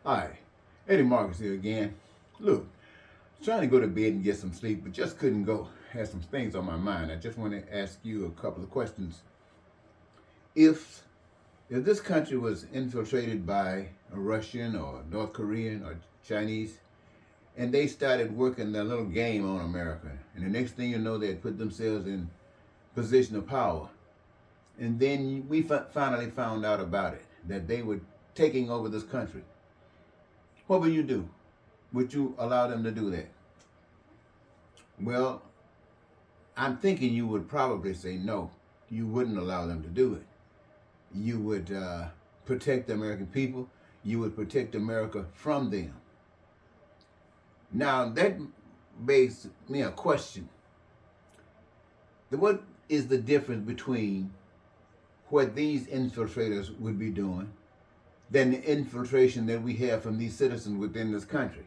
Hi, Eddie Marcus here again. Look, trying to go to bed and get some sleep, but just couldn't go. Had some things on my mind. I just want to ask you a couple of questions. If if this country was infiltrated by a Russian or North Korean or Chinese, and they started working their little game on America, and the next thing you know, they had put themselves in position of power, and then we finally found out about it that they were taking over this country. What would you do? Would you allow them to do that? Well, I'm thinking you would probably say no. You wouldn't allow them to do it. You would protect the American people. You would protect America from them. Now, that begs me a question. What is the difference between what these infiltrators would be doing than the infiltration that we have from these citizens within this country?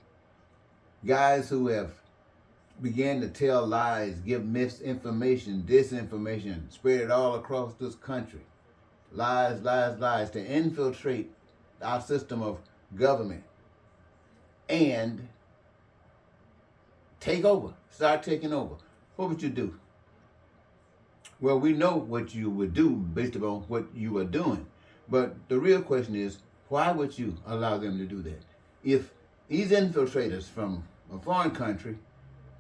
Guys who have began to tell lies, give misinformation, disinformation, spread it all across this country. Lies, lies, lies, to infiltrate our system of government and take over, start taking over. What would you do? Well, we know what you would do based upon what you are doing. But the real question is, why would you allow them to do that? If these infiltrators from a foreign country,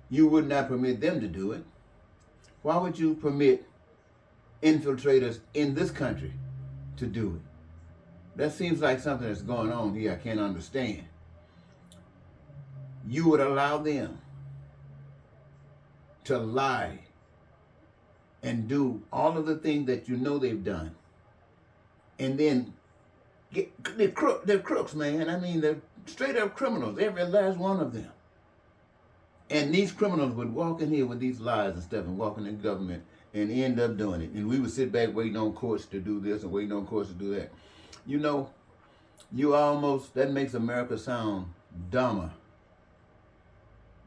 you would not permit them to do it, why would you permit infiltrators in this country to do it? That seems like something that's going on here I can't understand. You would allow them to lie and do all of the things that you know they've done. And then they're crooks, man. I mean, they're straight up criminals, every last one of them. And these criminals would walk in here with these lies and stuff and walk in the government and end up doing it. And we would sit back waiting on courts to do this and waiting on courts to do that. You know, that makes America sound dumber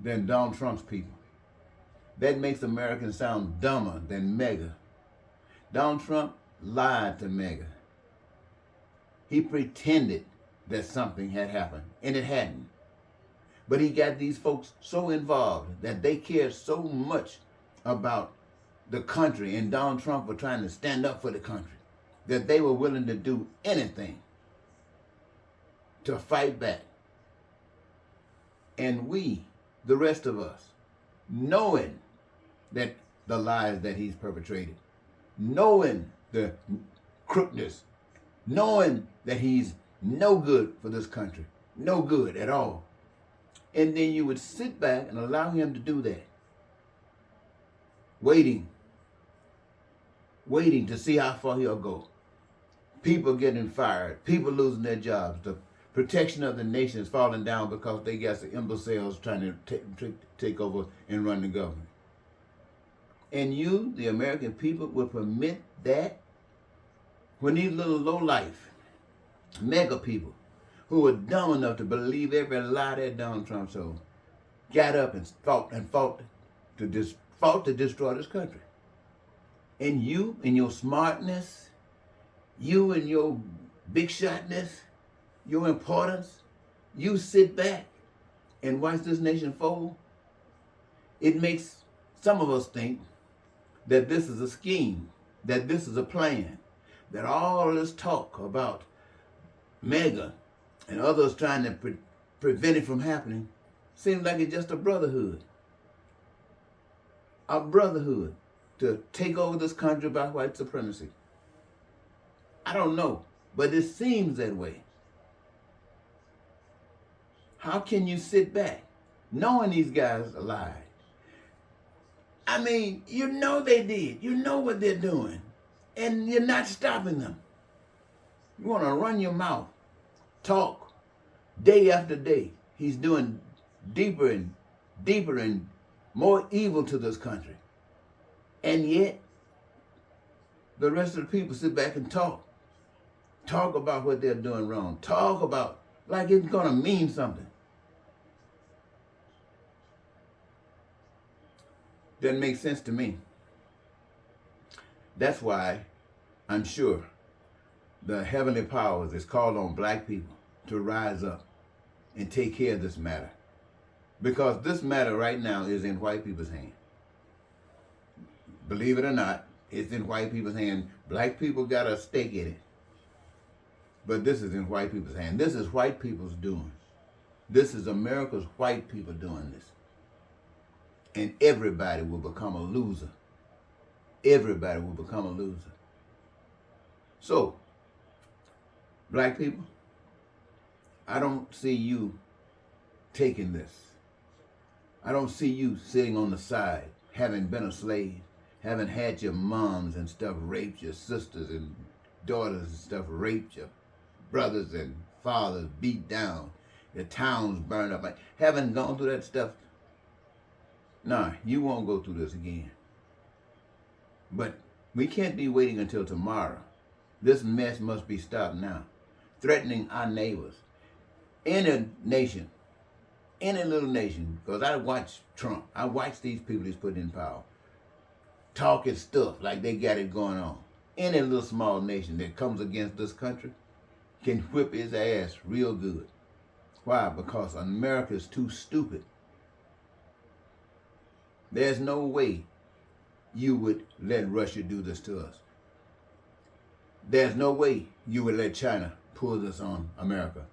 than Donald Trump's people. That makes Americans sound dumber than MAGA. Donald Trump lied to MAGA. He pretended that something had happened, and it hadn't. But he got these folks so involved that they cared so much about the country, and Donald Trump was trying to stand up for the country, that they were willing to do anything to fight back. And we, the rest of us, knowing that the lies that he's perpetrated, knowing the crookedness, knowing that he's no good for this country, no good at all. And then you would sit back and allow him to do that. Waiting to see how far he'll go. People getting fired, people losing their jobs, the protection of the nation is falling down because they got some imbeciles trying to take over and run the government. And you, the American people, will permit that when these little low-life mega people who were dumb enough to believe every lie that Donald Trump told got up and fought to destroy this country. And you, in your smartness, you in your big shotness, your importance, you sit back and watch this nation fold. It makes some of us think that this is a scheme, that this is a plan, that all this talk about MAGA and others trying to prevent it from happening seems like it's just a brotherhood. A brotherhood to take over this country by white supremacy. I don't know, but it seems that way. How can you sit back knowing these guys lied? I mean, you know they did. You know what they're doing. And you're not stopping them. You want to run your mouth, talk, day after day. He's doing deeper and more evil to this country. And yet, the rest of the people sit back and talk. Talk about what they're doing wrong. Talk about, like it's going to mean something. Doesn't make sense to me. That's why I'm sure the heavenly powers is called on black people to rise up and take care of this matter. Because this matter right now is in white people's hands. Believe it or not, it's in white people's hands. Black people got a stake in it. But this is in white people's hands. This is white people's doing. This is America's white people doing this. And everybody will become a loser. Everybody will become a loser. So, black people, I don't see you taking this. I don't see you sitting on the side, having been a slave, having had your moms and stuff raped, your sisters and daughters and stuff raped, your brothers and fathers beat down, your towns burned up. Haven't gone through that stuff. Nah, you won't go through this again. But we can't be waiting until tomorrow. This mess must be stopped now. Threatening our neighbors. Any nation, any little nation, because I watch Trump. I watch these people he's putting in power. Talking stuff like they got it going on. Any little small nation that comes against this country can whip his ass real good. Why? Because America is too stupid. There's no way you would let Russia do this to us. There's no way you would let China pull this on America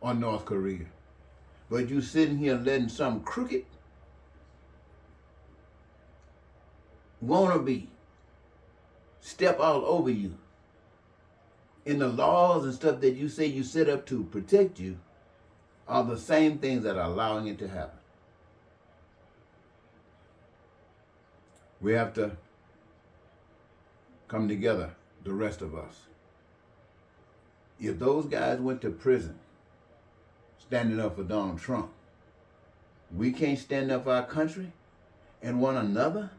or North Korea. But you sitting here letting some crooked wannabe step all over you. And the laws and stuff that you say you set up to protect you are the same things that are allowing it to happen. We have to come together, the rest of us. If those guys went to prison standing up for Donald Trump, we can't stand up for our country and one another?